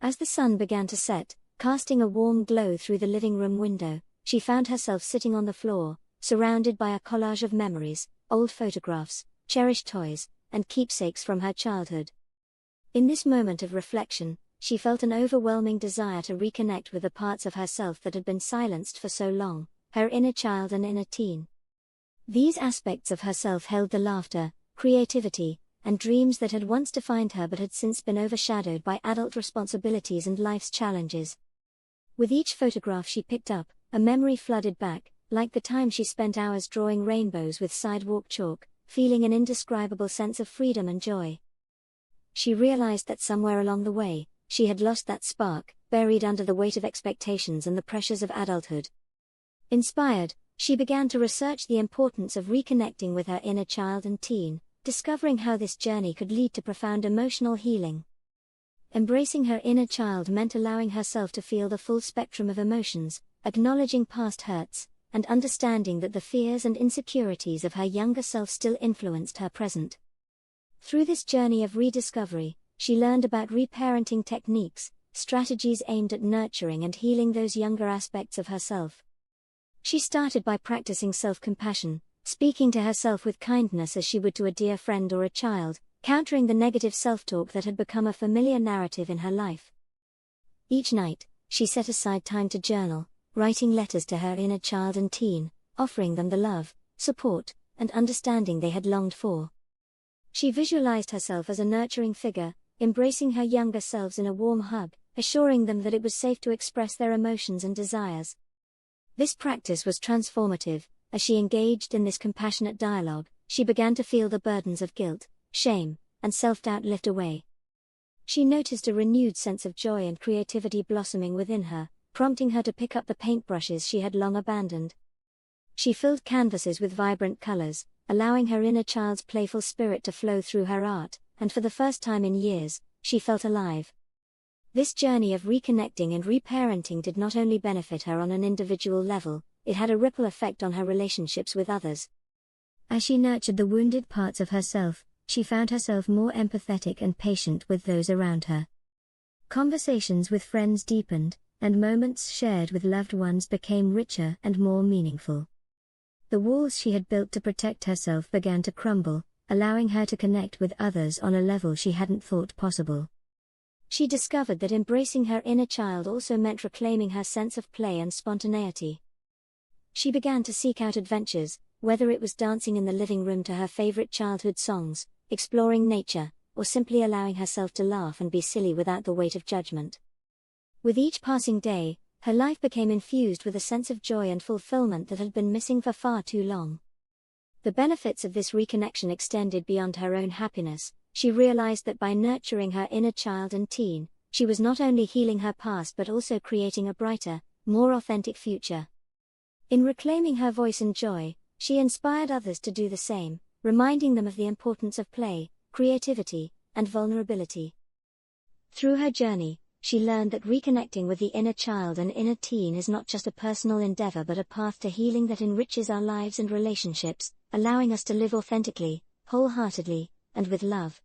As the sun began to set, casting a warm glow through the living room window, she found herself sitting on the floor, surrounded by a collage of memories, old photographs, cherished toys, and keepsakes from her childhood. In this moment of reflection, she felt an overwhelming desire to reconnect with the parts of herself that had been silenced for so long, her inner child and inner teen. These aspects of herself held the laughter, creativity, and dreams that had once defined her but had since been overshadowed by adult responsibilities and life's challenges. With each photograph she picked up, a memory flooded back, like the time she spent hours drawing rainbows with sidewalk chalk, feeling an indescribable sense of freedom and joy. She realized that somewhere along the way, she had lost that spark, buried under the weight of expectations and the pressures of adulthood. Inspired, she began to research the importance of reconnecting with her inner child and teen, discovering how this journey could lead to profound emotional healing. Embracing her inner child meant allowing herself to feel the full spectrum of emotions, acknowledging past hurts, and understanding that the fears and insecurities of her younger self still influenced her present. Through this journey of rediscovery, she learned about reparenting techniques, strategies aimed at nurturing and healing those younger aspects of herself. She started by practicing self-compassion, speaking to herself with kindness as she would to a dear friend or a child, countering the negative self-talk that had become a familiar narrative in her life. Each night, she set aside time to journal, writing letters to her inner child and teen, offering them the love, support, and understanding they had longed for. She visualized herself as a nurturing figure, embracing her younger selves in a warm hug, assuring them that it was safe to express their emotions and desires. This practice was transformative. As she engaged in this compassionate dialogue, she began to feel the burdens of guilt, shame, and self-doubt lift away. She noticed a renewed sense of joy and creativity blossoming within her, prompting her to pick up the paintbrushes she had long abandoned. She filled canvases with vibrant colors, allowing her inner child's playful spirit to flow through her art, and for the first time in years, she felt alive. This journey of reconnecting and reparenting did not only benefit her on an individual level, it had a ripple effect on her relationships with others. As she nurtured the wounded parts of herself, she found herself more empathetic and patient with those around her. Conversations with friends deepened, and moments shared with loved ones became richer and more meaningful. The walls she had built to protect herself began to crumble, allowing her to connect with others on a level she hadn't thought possible. She discovered that embracing her inner child also meant reclaiming her sense of play and spontaneity. She began to seek out adventures, whether it was dancing in the living room to her favorite childhood songs, exploring nature, or simply allowing herself to laugh and be silly without the weight of judgment. With each passing day, her life became infused with a sense of joy and fulfillment that had been missing for far too long. The benefits of this reconnection extended beyond her own happiness. She realized that by nurturing her inner child and teen, she was not only healing her past but also creating a brighter, more authentic future. In reclaiming her voice and joy, she inspired others to do the same, reminding them of the importance of play, creativity, and vulnerability. Through her journey, she learned that reconnecting with the inner child and inner teen is not just a personal endeavor but a path to healing that enriches our lives and relationships, allowing us to live authentically, wholeheartedly, and with love.